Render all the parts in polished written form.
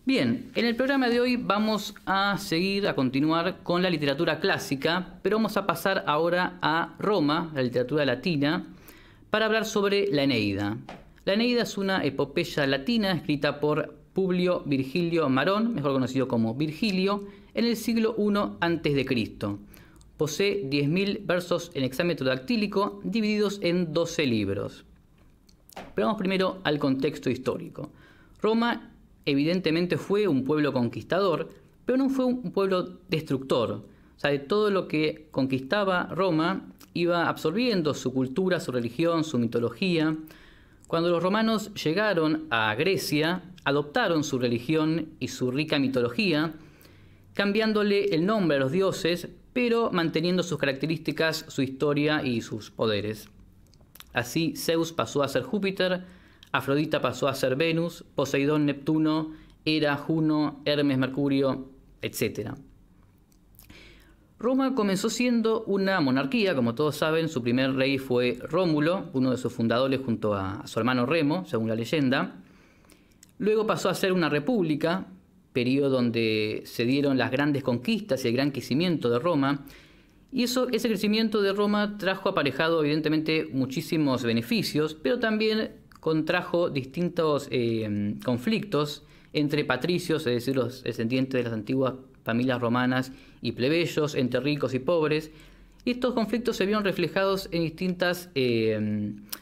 Bien, en el programa de hoy vamos a continuar con la literatura clásica, pero vamos a pasar ahora a Roma, la literatura latina, para hablar sobre la Eneida. La Eneida es una epopeya latina escrita por Publio Virgilio Marón, mejor conocido como Virgilio, en el siglo I a.C. Posee 10.000 versos en hexámetro dactílico, divididos en 12 libros. Pero vamos primero al contexto histórico. Roma evidentemente fue un pueblo conquistador, pero no fue un pueblo destructor. O sea, de todo lo que conquistaba Roma iba absorbiendo su cultura, su religión, su mitología. Cuando los romanos llegaron a Grecia, adoptaron su religión y su rica mitología, cambiándole el nombre a los dioses, pero manteniendo sus características, su historia y sus poderes. Así, Zeus pasó a ser Júpiter, Afrodita pasó a ser Venus, Poseidón Neptuno, Hera Juno, Hermes Mercurio, etc. Roma comenzó siendo una monarquía, como todos saben. Su primer rey fue Rómulo, uno de sus fundadores junto a su hermano Remo, según la leyenda. Luego pasó a ser una república, periodo donde se dieron las grandes conquistas y el gran crecimiento de Roma. Y ese crecimiento de Roma trajo aparejado evidentemente muchísimos beneficios, pero también contrajo distintos conflictos entre patricios, es decir, los descendientes de las antiguas familias romanas, y plebeyos, entre ricos y pobres. Y estos conflictos se vieron reflejados en distintas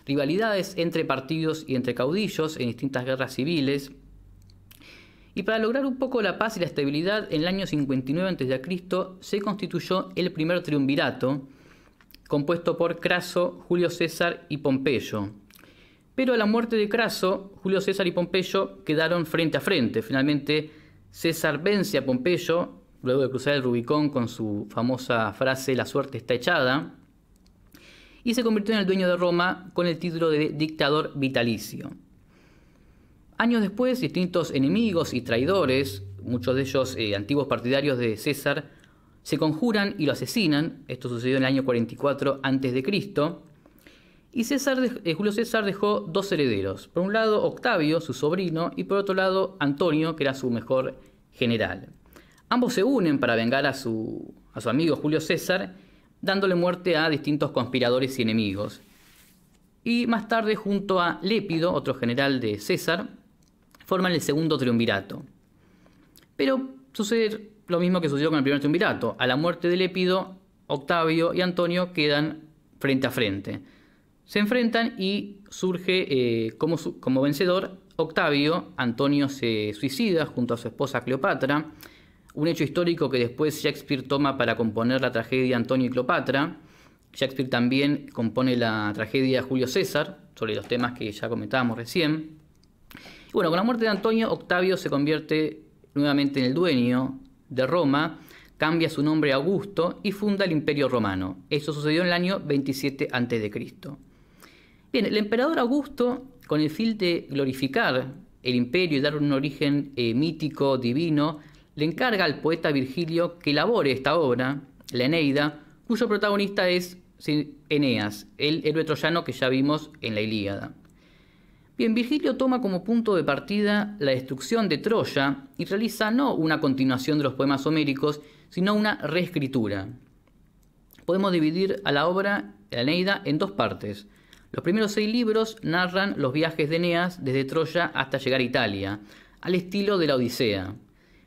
rivalidades entre partidos y entre caudillos, en distintas guerras civiles. Y para lograr un poco la paz y la estabilidad, en el año 59 a.C. se constituyó el primer triunvirato, compuesto por Craso, Julio César y Pompeyo. Pero a la muerte de Craso, Julio César y Pompeyo quedaron frente a frente. Finalmente, César vence a Pompeyo, luego de cruzar el Rubicón con su famosa frase «La suerte está echada», y se convirtió en el dueño de Roma con el título de dictador vitalicio. Años después, distintos enemigos y traidores, muchos de ellos antiguos partidarios de César, se conjuran y lo asesinan. Esto sucedió en el año 44 a.C., y Julio César dejó dos herederos. Por un lado, Octavio, su sobrino, y por otro lado, Antonio, que era su mejor general. Ambos se unen para vengar a su amigo Julio César, dándole muerte a distintos conspiradores y enemigos. Y más tarde, junto a Lépido, otro general de César, forman el segundo triunvirato. Pero sucede lo mismo que sucedió con el primer triunvirato. A la muerte de Lépido, Octavio y Antonio quedan frente a frente. Se enfrentan y surge como vencedor Octavio. Antonio se suicida junto a su esposa Cleopatra, un hecho histórico que después Shakespeare toma para componer la tragedia Antonio y Cleopatra. Shakespeare también compone la tragedia Julio César, sobre los temas que ya comentábamos recién. Y bueno, con la muerte de Antonio, Octavio se convierte nuevamente en el dueño de Roma, cambia su nombre a Augusto y funda el Imperio Romano. Esto sucedió en el año 27 a.C. Bien, el emperador Augusto, con el fin de glorificar el imperio y darle un origen mítico, divino, le encarga al poeta Virgilio que elabore esta obra, la Eneida, cuyo protagonista es Eneas, el héroe troyano que ya vimos en la Ilíada. Bien, Virgilio toma como punto de partida la destrucción de Troya y realiza no una continuación de los poemas homéricos, sino una reescritura. Podemos dividir a la obra, la Eneida, en dos partes. Los primeros 6 libros narran los viajes de Eneas desde Troya hasta llegar a Italia, al estilo de la Odisea,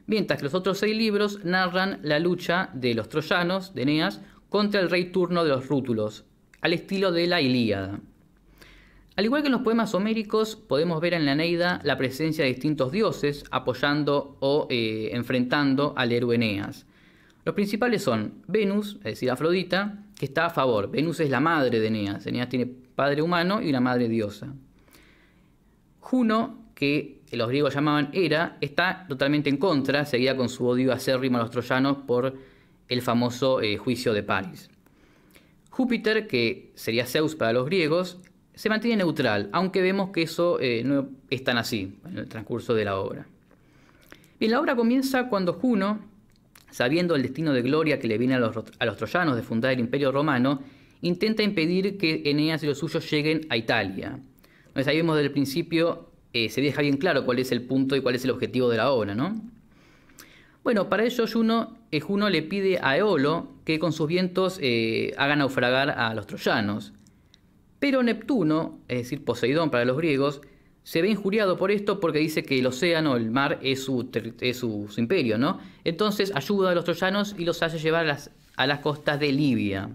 mientras que los otros 6 libros narran la lucha de los troyanos, de Eneas, contra el rey turno de los rútulos, al estilo de la Ilíada. Al igual que en los poemas homéricos, podemos ver en la Eneida la presencia de distintos dioses apoyando o enfrentando al héroe Eneas. Los principales son Venus, es decir, Afrodita, que está a favor. Venus es la madre de Eneas. Eneas tiene padre humano y una madre diosa. Juno, que los griegos llamaban Hera, está totalmente en contra, seguía con su odio acérrimo a los troyanos por el famoso juicio de París. Júpiter, que sería Zeus para los griegos, se mantiene neutral, aunque vemos que eso no es tan así en el transcurso de la obra. Bien, la obra comienza cuando Juno, sabiendo el destino de gloria que le viene a los troyanos de fundar el Imperio Romano, intenta impedir que Eneas y los suyos lleguen a Italia. Entonces ahí vemos desde el principio se deja bien claro cuál es el punto y cuál es el objetivo de la obra, ¿no? Bueno, para ello Juno le pide a Eolo que con sus vientos haga naufragar a los troyanos. Pero Neptuno, es decir, Poseidón para los griegos, se ve injuriado por esto porque dice que el océano, el mar, es su imperio, ¿no? Entonces ayuda a los troyanos y los hace llevar a las costas de Libia.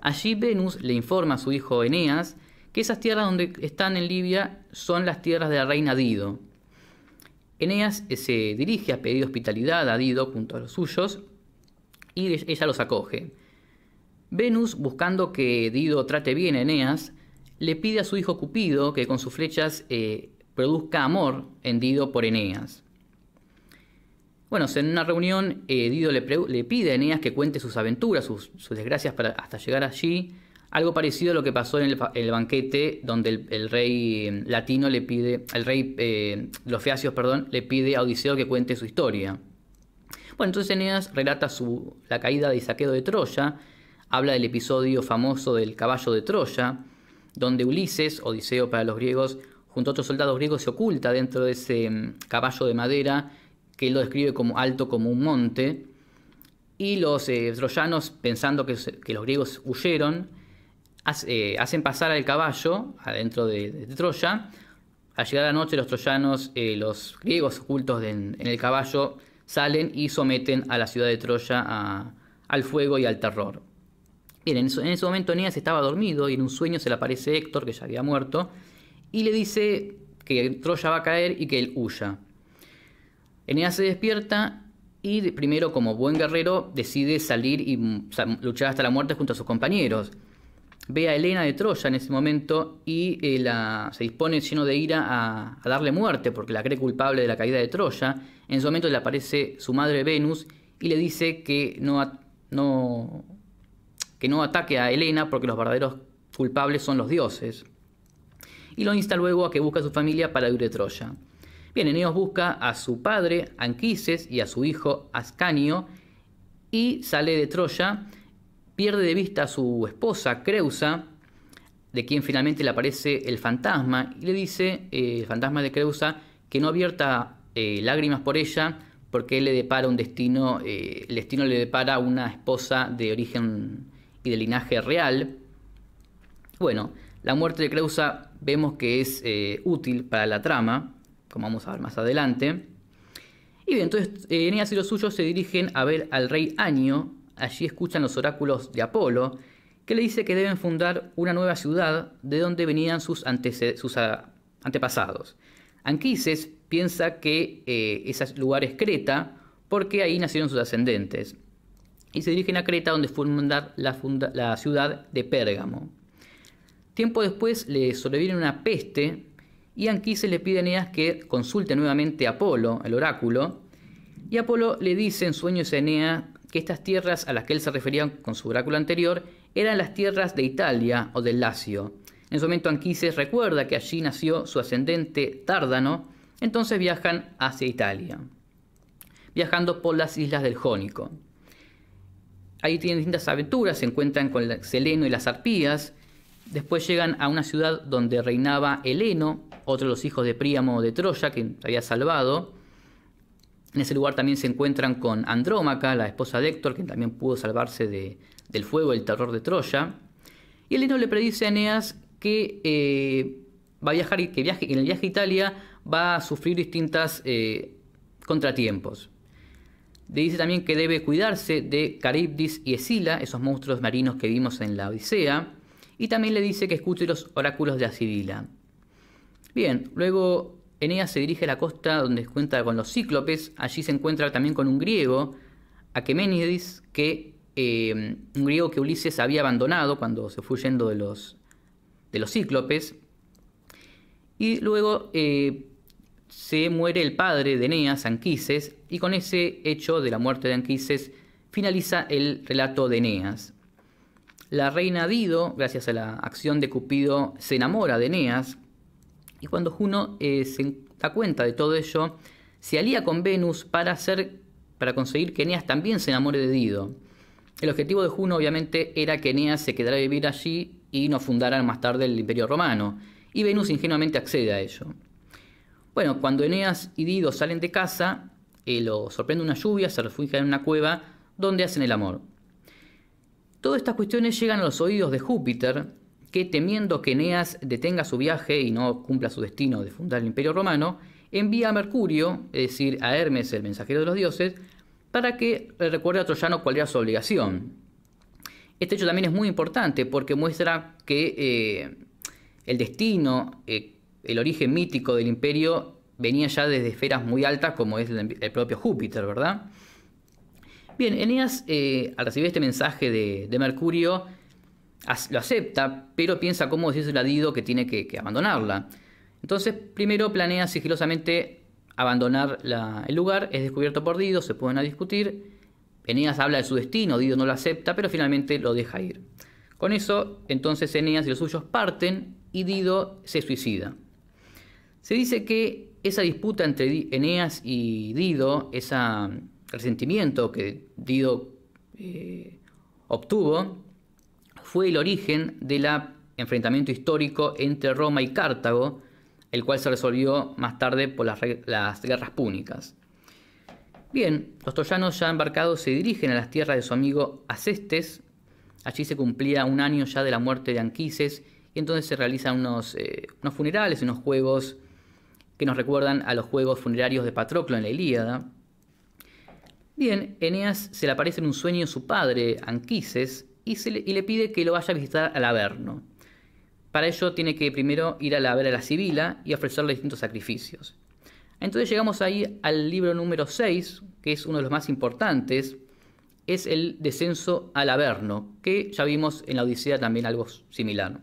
Allí Venus le informa a su hijo Eneas que esas tierras donde están en Libia son las tierras de la reina Dido. Eneas se dirige a pedir hospitalidad a Dido junto a los suyos y ella los acoge. Venus, buscando que Dido trate bien a Eneas, le pide a su hijo Cupido que con sus flechas produzca amor en Dido por Eneas. Bueno, en una reunión Dido le pide a Eneas que cuente sus aventuras, sus desgracias hasta llegar allí. Algo parecido a lo que pasó en el banquete donde el rey latino le pide, el rey los Feacios, le pide a Odiseo que cuente su historia. Bueno, entonces Eneas relata la caída y saqueo de Troya, habla del episodio famoso del caballo de Troya, donde Ulises, Odiseo para los griegos, junto a otros soldados griegos se oculta dentro de ese caballo de madera que él lo describe como alto como un monte, y los troyanos, pensando que los griegos huyeron, hacen pasar al caballo adentro de Troya. Al llegar la noche los troyanos, los griegos ocultos en el caballo, salen y someten a la ciudad de Troya al fuego y al terror. Bien, en ese momento Eneas estaba dormido y en un sueño se le aparece Héctor, que ya había muerto, y le dice que Troya va a caer y que él huya. Eneas se despierta y primero, como buen guerrero, decide salir y luchar hasta la muerte junto a sus compañeros. Ve a Helena de Troya en ese momento y se dispone lleno de ira a darle muerte porque la cree culpable de la caída de Troya. En ese momento le aparece su madre Venus y le dice que no ataque a Helena porque los verdaderos culpables son los dioses. Y lo insta luego a que busque a su familia para huir de Troya. Bien, Eneas busca a su padre Anquises y a su hijo Ascanio y sale de Troya. Pierde de vista a su esposa Creusa, de quien finalmente le aparece el fantasma, y le dice, el fantasma de Creusa, que no vierta lágrimas por ella, porque él le depara un destino, el destino le depara una esposa de origen y de linaje real. Bueno, la muerte de Creusa vemos que es útil para la trama, como vamos a ver más adelante. Y bien, entonces Eneas y los suyos se dirigen a ver al rey Anio. Allí escuchan los oráculos de Apolo, que le dice que deben fundar una nueva ciudad de donde venían sus antepasados. Anquises piensa que ese lugar es Creta, porque ahí nacieron sus ascendentes. Y se dirigen a Creta, donde fundar la ciudad de Pérgamo. Tiempo después le sobreviene una peste, y Anquises le pide a Eneas que consulte nuevamente a Apolo, el oráculo, y Apolo le dice en sueños a Eneas que estas tierras a las que él se refería con su oráculo anterior eran las tierras de Italia o del Lacio. En ese momento Anquises recuerda que allí nació su ascendente Dárdano, entonces viajan hacia Italia, viajando por las islas del Jónico. Ahí tienen distintas aventuras, se encuentran con Seleno y las arpías, después llegan a una ciudad donde reinaba Heleno, otro de los hijos de Príamo de Troya que había salvado. En ese lugar también se encuentran con Andrómaca, la esposa de Héctor, que también pudo salvarse del fuego y el terror de Troya. Y Heleno le predice a Eneas que va a viajar y que en el viaje a Italia va a sufrir distintos contratiempos. Le dice también que debe cuidarse de Caribdis y Escila, esos monstruos marinos que vimos en la Odisea. Y también le dice que escuche los oráculos de Asibila. Bien, luego Eneas se dirige a la costa donde se encuentra con los cíclopes. Allí se encuentra también con un griego, Aqueménides, un griego que Ulises había abandonado cuando se fue huyendo de los cíclopes. Y luego se muere el padre de Eneas, Anquises, y con ese hecho de la muerte de Anquises finaliza el relato de Eneas. La reina Dido, gracias a la acción de Cupido, se enamora de Eneas. Y cuando Juno se da cuenta de todo ello, se alía con Venus para conseguir que Eneas también se enamore de Dido. El objetivo de Juno obviamente era que Eneas se quedara a vivir allí y no fundaran más tarde el Imperio Romano. Y Venus ingenuamente accede a ello. Bueno, cuando Eneas y Dido salen de casa, lo sorprende una lluvia, se refugian en una cueva donde hacen el amor. Todas estas cuestiones llegan a los oídos de Júpiter, que temiendo que Eneas detenga su viaje y no cumpla su destino de fundar el Imperio Romano, envía a Mercurio, es decir, a Hermes, el mensajero de los dioses, para que le recuerde a Troyano cuál era su obligación. Este hecho también es muy importante porque muestra que el destino, el origen mítico del imperio venía ya desde esferas muy altas como es el propio Júpiter, ¿verdad? Bien, Eneas, al recibir este mensaje de Mercurio, lo acepta, pero piensa cómo decirle a Dido que tiene que abandonarla. Entonces, primero planea sigilosamente abandonar el lugar, es descubierto por Dido, se ponen a discutir, Eneas habla de su destino, Dido no lo acepta, pero finalmente lo deja ir. Con eso, entonces Eneas y los suyos parten y Dido se suicida. Se dice que esa disputa entre Eneas y Dido, ese resentimiento que Dido obtuvo, fue el origen del enfrentamiento histórico entre Roma y Cartago, el cual se resolvió más tarde por las guerras púnicas. Bien, los troyanos ya embarcados se dirigen a las tierras de su amigo Acestes. Allí se cumplía un año ya de la muerte de Anquises y entonces se realizan unos funerales, unos juegos que nos recuerdan a los juegos funerarios de Patroclo en la Ilíada. Bien, Eneas se le aparece en un sueño su padre, Anquises, y le pide que lo vaya a visitar al Averno. Para ello tiene que primero ir a ver a la Sibila y ofrecerle distintos sacrificios. Entonces llegamos ahí al libro número 6, que es uno de los más importantes, es el descenso al Averno, que ya vimos en la Odisea también algo similar.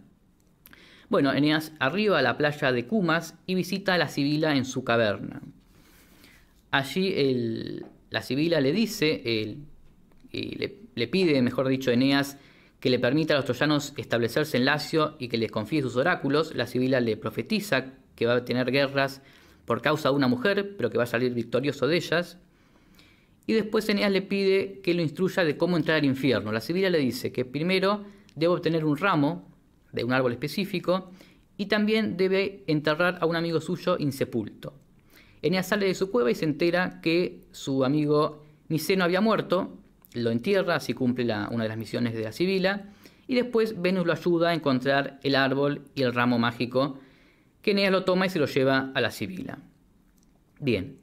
Bueno, Eneas arriba a la playa de Cumas y visita a la Sibila en su caverna. Allí la Sibila le dice, le pide, mejor dicho, a Eneas que le permita a los troyanos establecerse en Lacio y que les confíe sus oráculos. La Sibila le profetiza que va a tener guerras por causa de una mujer, pero que va a salir victorioso de ellas. Y después Eneas le pide que lo instruya de cómo entrar al infierno. La Sibila le dice que primero debe obtener un ramo de un árbol específico y también debe enterrar a un amigo suyo insepulto. Eneas sale de su cueva y se entera que su amigo Miceno había muerto, lo entierra, así cumple una de las misiones de la Sibila, y después Venus lo ayuda a encontrar el árbol y el ramo mágico, que Eneas lo toma y se lo lleva a la Sibila. Bien,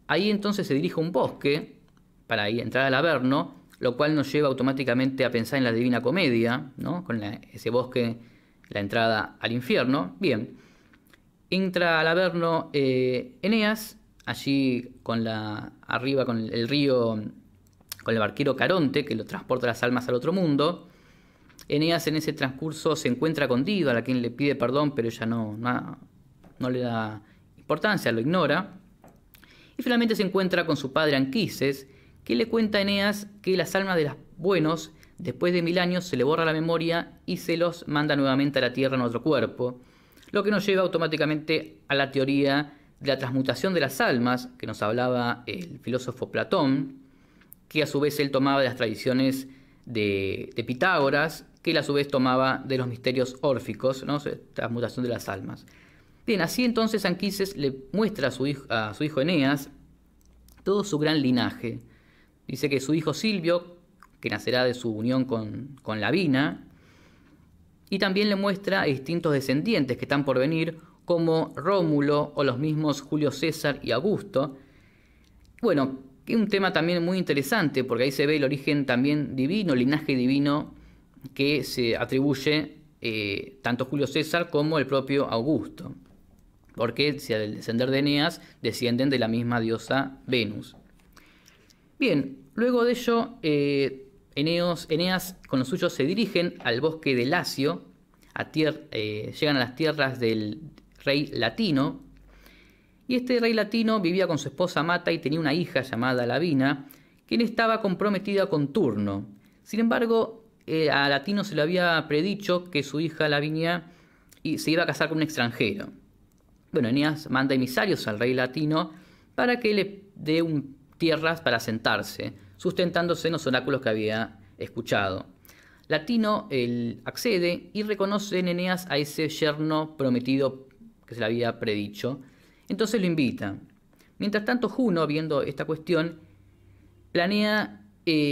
ahí entonces se dirige a un bosque para entrar al Averno, lo cual nos lleva automáticamente a pensar en la Divina Comedia, ¿no? Con ese bosque, la entrada al infierno. Bien, entra al Averno Eneas, allí arriba con el río, con el barquero Caronte, que lo transporta las almas al otro mundo. Eneas en ese transcurso se encuentra con Dido, a quien le pide perdón, pero ella no le da importancia, lo ignora. Y finalmente se encuentra con su padre Anquises, que le cuenta a Eneas que las almas de los buenos, después de 1000 años, se le borra la memoria y se los manda nuevamente a la tierra en otro cuerpo, lo que nos lleva automáticamente a la teoría de la transmutación de las almas, que nos hablaba el filósofo Platón, que a su vez él tomaba de las tradiciones de Pitágoras, que él a su vez tomaba de los misterios órficos, ¿no? Transmutación de las almas. Bien, así entonces Anquises le muestra a su hijo Eneas todo su gran linaje. Dice que su hijo Silvio, que nacerá de su unión con Lavina, y también le muestra a distintos descendientes que están por venir, como Rómulo o los mismos Julio César y Augusto. Bueno, que es un tema también muy interesante, porque ahí se ve el origen también divino, el linaje divino que se atribuye tanto Julio César como el propio Augusto, porque si al descender de Eneas descienden de la misma diosa Venus. Bien, luego de ello, Eneas con los suyos se dirigen al bosque de Lacio, llegan a las tierras del rey Latino, y este rey Latino vivía con su esposa Mata y tenía una hija llamada Lavina, quien estaba comprometida con Turno. Sin embargo, a Latino se le había predicho que su hija Lavinia se iba a casar con un extranjero. Bueno, Eneas manda emisarios al rey Latino para que le dé tierras para asentarse, sustentándose en los oráculos que había escuchado. Latino accede y reconoce en Eneas a ese yerno prometido que se le había predicho. Entonces lo invita. Mientras tanto, Juno, viendo esta cuestión, planea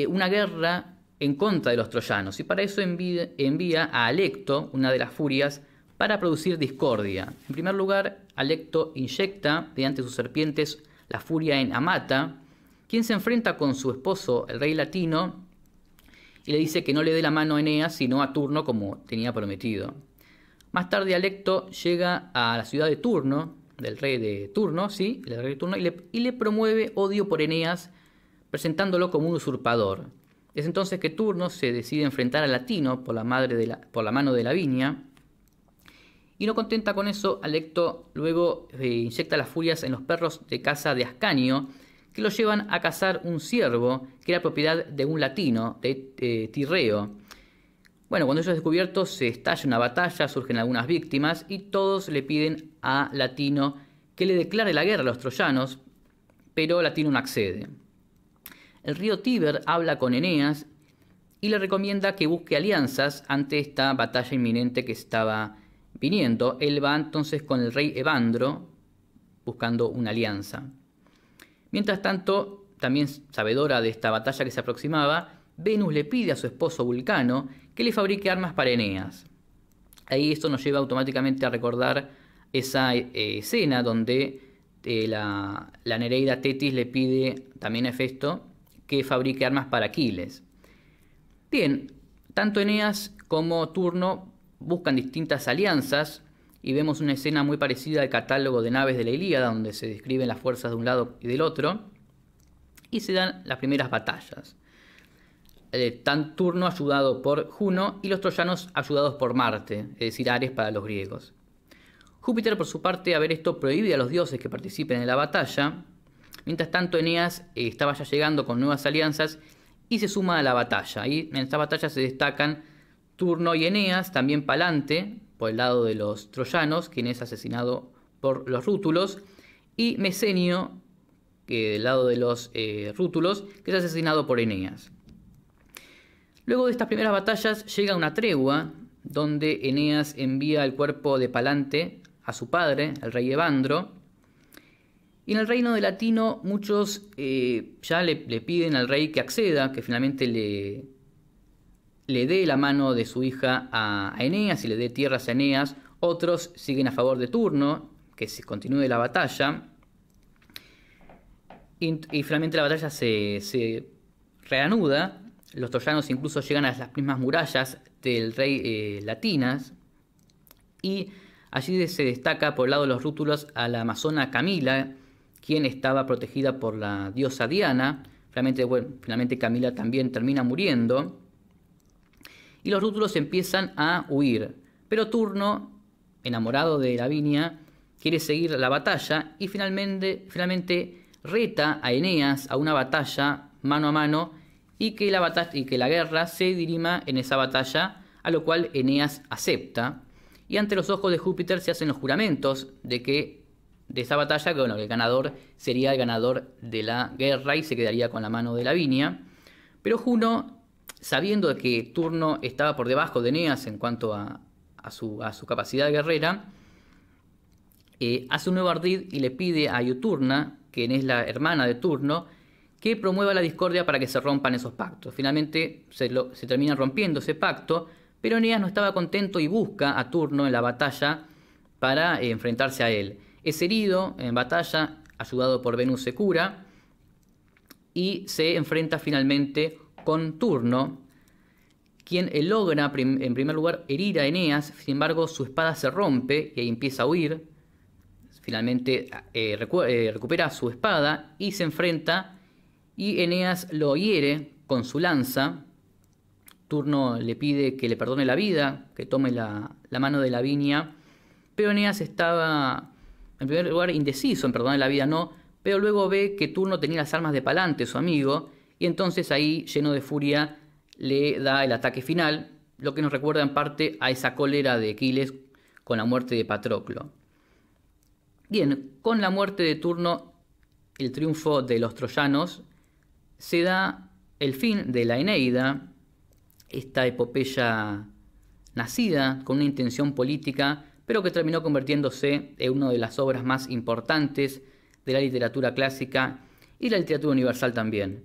una guerra en contra de los troyanos, y para eso envía a Alecto, una de las furias, para producir discordia. En primer lugar, Alecto inyecta mediante sus serpientes la furia en Amata, quien se enfrenta con su esposo, el rey latino, y le dice que no le dé la mano a Eneas, sino a Turno, como tenía prometido. Más tarde, Alecto llega a la ciudad de Turno, del rey de Turno, ¿sí? El rey de Turno, y le promueve odio por Eneas, presentándolo como un usurpador. Es entonces que Turno se decide enfrentar a Latino por la mano de Lavinia. Y no contenta con eso, Alecto luego inyecta las furias en los perros de caza de Ascanio, que lo llevan a cazar un ciervo que era propiedad de un latino, de Tirreo. Bueno, cuando ellos es descubierto, se estalla una batalla, surgen algunas víctimas y todos le piden a Latino que le declare la guerra a los troyanos, pero Latino no accede. El río Tíber habla con Eneas y le recomienda que busque alianzas ante esta batalla inminente que estaba viniendo. Él va entonces con el rey Evandro buscando una alianza. Mientras tanto, también sabedora de esta batalla que se aproximaba, Venus le pide a su esposo Vulcano que le fabrique armas para Eneas. Ahí esto nos lleva automáticamente a recordar esa escena donde la Nereida Tetis le pide también a Hefesto que fabrique armas para Aquiles. Bien, tanto Eneas como Turno buscan distintas alianzas y vemos una escena muy parecida al catálogo de naves de la Ilíada, donde se describen las fuerzas de un lado y del otro, y se dan las primeras batallas. Tan Turno ayudado por Juno y los troyanos ayudados por Marte, es decir, Ares para los griegos. Júpiter, por su parte, a ver esto, prohíbe a los dioses que participen en la batalla. Mientras tanto, Eneas estaba ya llegando con nuevas alianzas y se suma a la batalla. Y en esta batalla se destacan Turno y Eneas, también Palante, por el lado de los troyanos, quien es asesinado por los rútulos, y Mecenio, del lado de los rútulos, que es asesinado por Eneas. Luego de estas primeras batallas llega una tregua, donde Eneas envía el cuerpo de Palante a su padre, el rey Evandro. Y en el reino de Latino muchos ya le piden al rey que acceda, que finalmente le dé la mano de su hija a Eneas y le dé tierras a Eneas. Otros siguen a favor de Turno, que se continúe la batalla. Y finalmente la batalla se reanuda. Los troyanos incluso llegan a las mismas murallas del rey Latinas. Y allí se destaca por el lado de los rútulos a la amazona Camila, quien estaba protegida por la diosa Diana. Finalmente Camila también termina muriendo. Y los rútulos empiezan a huir. Pero Turno, enamorado de Lavinia, quiere seguir la batalla y finalmente reta a Eneas a una batalla mano a mano y que la guerra se dirima en esa batalla, a lo cual Eneas acepta. Y ante los ojos de Júpiter se hacen los juramentos de esa batalla, que el ganador sería el ganador de la guerra y se quedaría con la mano de Lavinia. Pero Juno, sabiendo de que Turno estaba por debajo de Eneas en cuanto a su capacidad guerrera, hace un nuevo ardid y le pide a Iuturna, quien es la hermana de Turno, que promueva la discordia para que se rompan esos pactos. Finalmente se termina rompiendo ese pacto, pero Eneas no estaba contento y busca a Turno en la batalla para enfrentarse a él. Es herido en batalla, ayudado por Venus se cura, y se enfrenta finalmente con Turno, quien logra en primer lugar herir a Eneas. Sin embargo su espada se rompe y ahí empieza a huir. Finalmente recupera su espada y se enfrenta, y Eneas lo hiere con su lanza. Turno le pide que le perdone la vida, que tome la mano de Lavinia, pero Eneas estaba en primer lugar indeciso en perdonar la vida, no, pero luego ve que Turno tenía las armas de Palante, su amigo, y entonces ahí, lleno de furia, le da el ataque final, lo que nos recuerda en parte a esa cólera de Aquiles con la muerte de Patroclo. Bien, con la muerte de Turno, el triunfo de los troyanos, se da el fin de la Eneida, esta epopeya nacida con una intención política, pero que terminó convirtiéndose en una de las obras más importantes de la literatura clásica y la literatura universal también.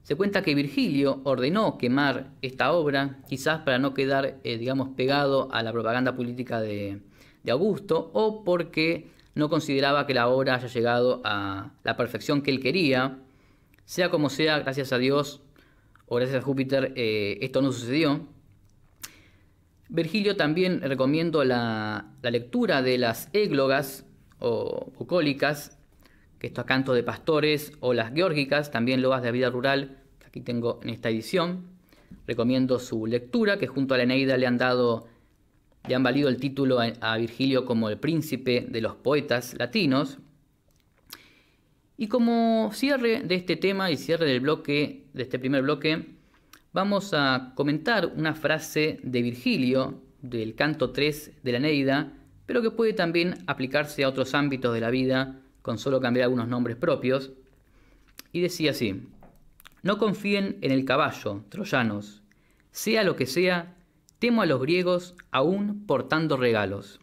Se cuenta que Virgilio ordenó quemar esta obra, quizás para no quedar, pegado a la propaganda política de Augusto, o porque no consideraba que la obra haya llegado a la perfección que él quería. Sea como sea, gracias a Dios o gracias a Júpiter, esto no sucedió. Virgilio también recomiendo la lectura de las églogas o bucólicas, que estos cantos de pastores, o las geórgicas, también loas de la vida rural, que aquí tengo en esta edición. Recomiendo su lectura, que junto a la Eneida le han valido el título a Virgilio como el príncipe de los poetas latinos. Y como cierre de este tema y cierre de este primer bloque, vamos a comentar una frase de Virgilio, del canto 3 de la Eneida, pero que puede también aplicarse a otros ámbitos de la vida, con solo cambiar algunos nombres propios. Y decía así: no confíen en el caballo, troyanos, sea lo que sea, temo a los griegos aún portando regalos.